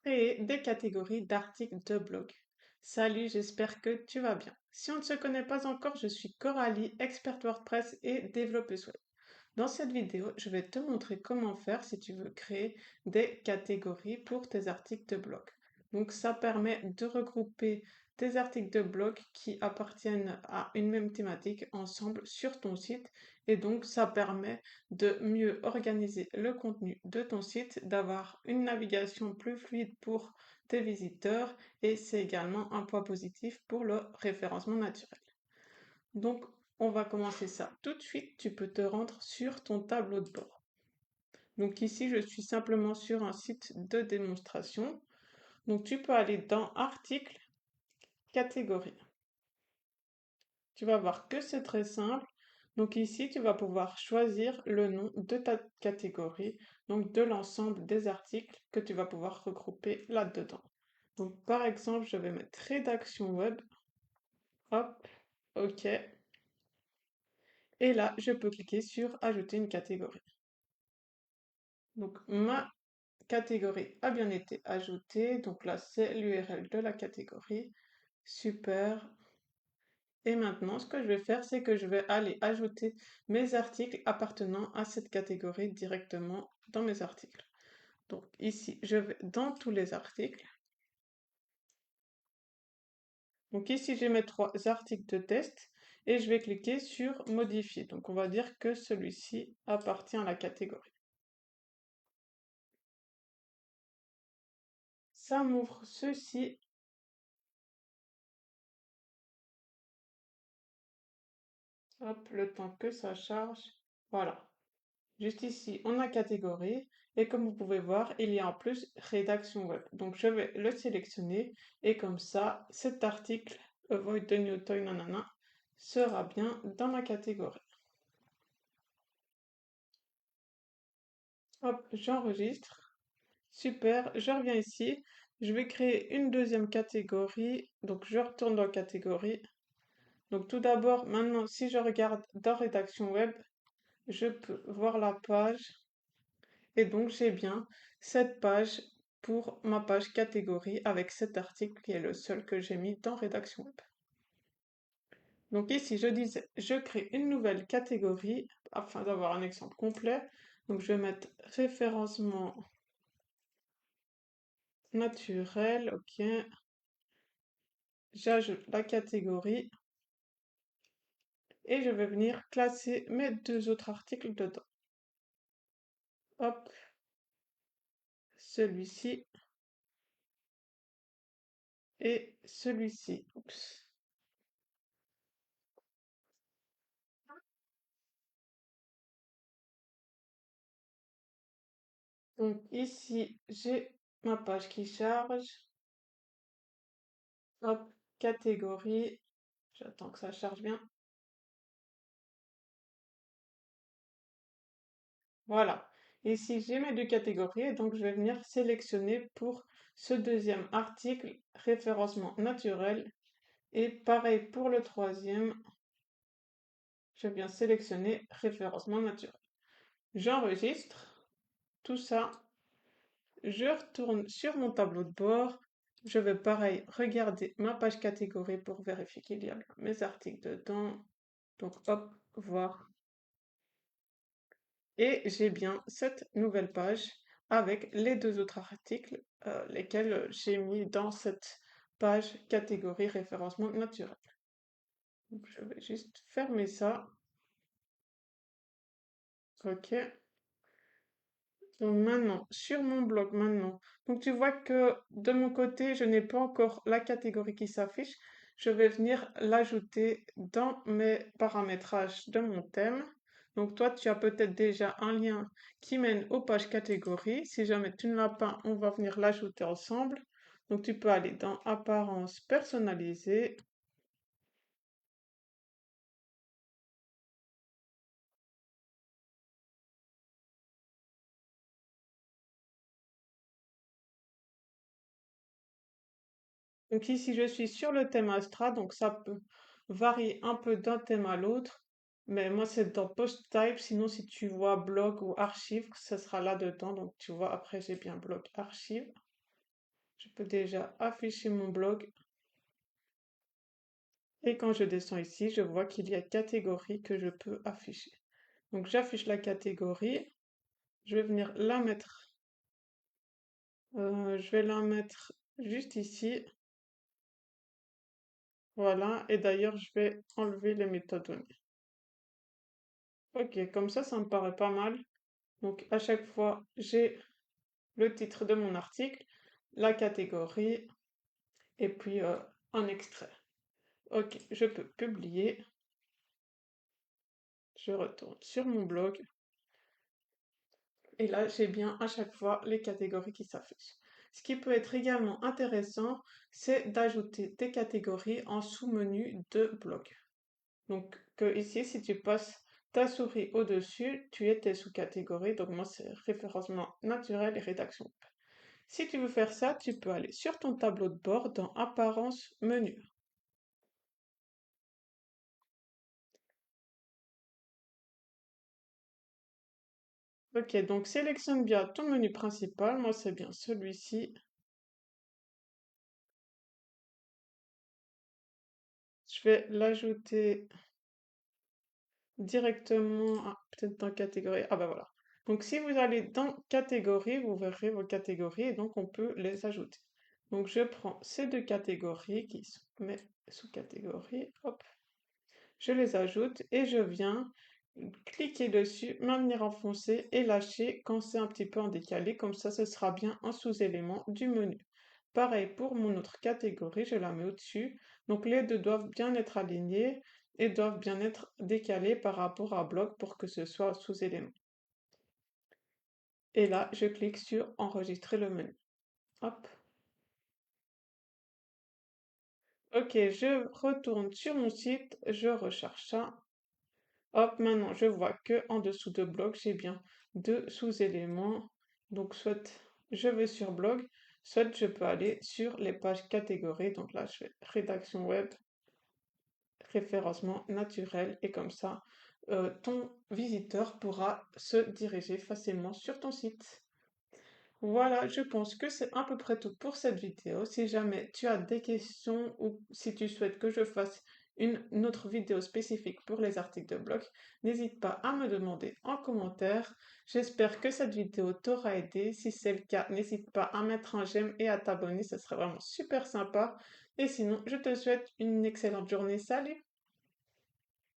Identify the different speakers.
Speaker 1: Créer des catégories d'articles de blog. Salut, j'espère que tu vas bien. Si on ne se connaît pas encore, je suis Coralie, experte WordPress et développeuse web. Dans cette vidéo, je vais te montrer comment faire si tu veux créer des catégories pour tes articles de blog. Donc ça permet de regrouper tes articles de blog qui appartiennent à une même thématique ensemble sur ton site et donc ça permet de mieux organiser le contenu de ton site, d'avoir une navigation plus fluide pour tes visiteurs et c'est également un point positif pour le référencement naturel. Donc, on va commencer ça tout de suite. Tu peux te rendre sur ton tableau de bord. Donc ici, je suis simplement sur un site de démonstration. Donc tu peux aller dans Articles, Catégories. Tu vas voir que c'est très simple. Donc ici, tu vas pouvoir choisir le nom de ta catégorie, donc de l'ensemble des articles que tu vas pouvoir regrouper là-dedans. Donc par exemple, je vais mettre rédaction web. Hop, OK. Et là, je peux cliquer sur ajouter une catégorie. Donc ma catégorie a bien été ajoutée. Donc là, c'est l'URL de la catégorie. Super. Et maintenant, ce que je vais faire, c'est que je vais aller ajouter mes articles appartenant à cette catégorie directement dans mes articles. Donc ici, je vais dans tous les articles. Donc ici, j'ai mes 3 articles de test et je vais cliquer sur modifier. Donc on va dire que celui-ci appartient à la catégorie. Ça m'ouvre ceci. Hop, le temps que ça charge. Voilà. Juste ici, on a catégorie et comme vous pouvez voir, il y a en plus rédaction web. Donc je vais le sélectionner et comme ça, cet article Avoid the new toy nanana sera bien dans ma catégorie. Hop, j'enregistre. Super, je reviens ici. Je vais créer une deuxième catégorie. Donc je retourne dans catégorie. Donc tout d'abord, maintenant, si je regarde dans rédaction web, je peux voir la page. Et donc, j'ai bien cette page pour ma page catégorie avec cet article qui est le seul que j'ai mis dans rédaction web. Donc ici, je disais, je crée une nouvelle catégorie afin d'avoir un exemple complet. Donc, je vais mettre référencement naturel, ok. J'ajoute la catégorie et je vais venir classer mes 2 autres articles dedans. Hop, celui-ci et celui-ci. Oups. Donc ici, j'ai ma page qui charge. Hop, catégorie. J'attends que ça charge bien. Voilà. Ici, j'ai mes 2 catégories et donc je vais venir sélectionner pour ce deuxième article référencement naturel. Et pareil pour le troisième, je viens sélectionner référencement naturel. J'enregistre tout ça. Je retourne sur mon tableau de bord. Je vais pareil regarder ma page catégorie pour vérifier qu'il y a bien mes articles dedans. Donc hop, voir. Et j'ai bien cette nouvelle page avec les 2 autres articles, lesquels j'ai mis dans cette page catégorie référencement naturel. Donc, je vais juste fermer ça. Ok. Donc maintenant, sur mon blog maintenant. Donc tu vois que de mon côté, je n'ai pas encore la catégorie qui s'affiche. Je vais venir l'ajouter dans mes paramétrages de mon thème. Donc toi, tu as peut-être déjà un lien qui mène aux pages catégories. Si jamais tu ne l'as pas, on va venir l'ajouter ensemble. Donc tu peux aller dans Apparence personnalisée. Donc ici, je suis sur le thème Astra, donc ça peut varier un peu d'un thème à l'autre, mais moi c'est dans Post Type, sinon si tu vois blog ou archive, ça sera là-dedans, donc tu vois, après j'ai bien blog archive. Je peux déjà afficher mon blog et quand je descends ici, je vois qu'il y a catégorie que je peux afficher. Donc j'affiche la catégorie, je vais venir la mettre, je vais la mettre juste ici, voilà, et d'ailleurs je vais enlever les métadonnées. Ok, comme ça me paraît pas mal. Donc à chaque fois, j'ai le titre de mon article, la catégorie et puis un extrait. Ok, je peux publier, je retourne sur mon blog et là j'ai bien à chaque fois les catégories qui s'affichent. Ce qui peut être également intéressant, c'est d'ajouter des catégories en sous-menu de blog. Donc que ici, si tu passes ta souris au-dessus, tu es tes sous-catégories. Donc moi, c'est référencement naturel et rédaction web. Si tu veux faire ça, tu peux aller sur ton tableau de bord dans Apparence menu. Ok, donc sélectionne bien ton menu principal. Moi, c'est bien celui-ci. Je vais l'ajouter directement, peut-être dans catégorie. Ah ben voilà. Donc si vous allez dans catégorie, vous verrez vos catégories et donc on peut les ajouter. Donc je prends ces deux catégories qui sont mes sous-catégories, hop, je les ajoute et je viens cliquer dessus, maintenir enfoncé et lâcher quand c'est un petit peu en décalé, comme ça ce sera bien un sous-élément du menu. Pareil pour mon autre catégorie, je la mets au-dessus. Donc les deux doivent bien être alignés et doivent bien être décalés par rapport à bloc pour que ce soit sous-élément. Et là, je clique sur enregistrer le menu. Hop. Ok, je retourne sur mon site, je recharge ça. Hop, maintenant je vois que en dessous de blog, j'ai bien deux sous-éléments. Donc soit je vais sur blog, soit je peux aller sur les pages catégories. Donc là, je fais rédaction web, référencement naturel et comme ça, ton visiteur pourra se diriger facilement sur ton site. Voilà, je pense que c'est à peu près tout pour cette vidéo. Si jamais tu as des questions ou si tu souhaites que je fasse une autre vidéo spécifique pour les articles de blog, n'hésite pas à me demander en commentaire. J'espère que cette vidéo t'aura aidé. Si c'est le cas, n'hésite pas à mettre un j'aime et à t'abonner, ce serait vraiment super sympa. Et sinon, je te souhaite une excellente journée. Salut!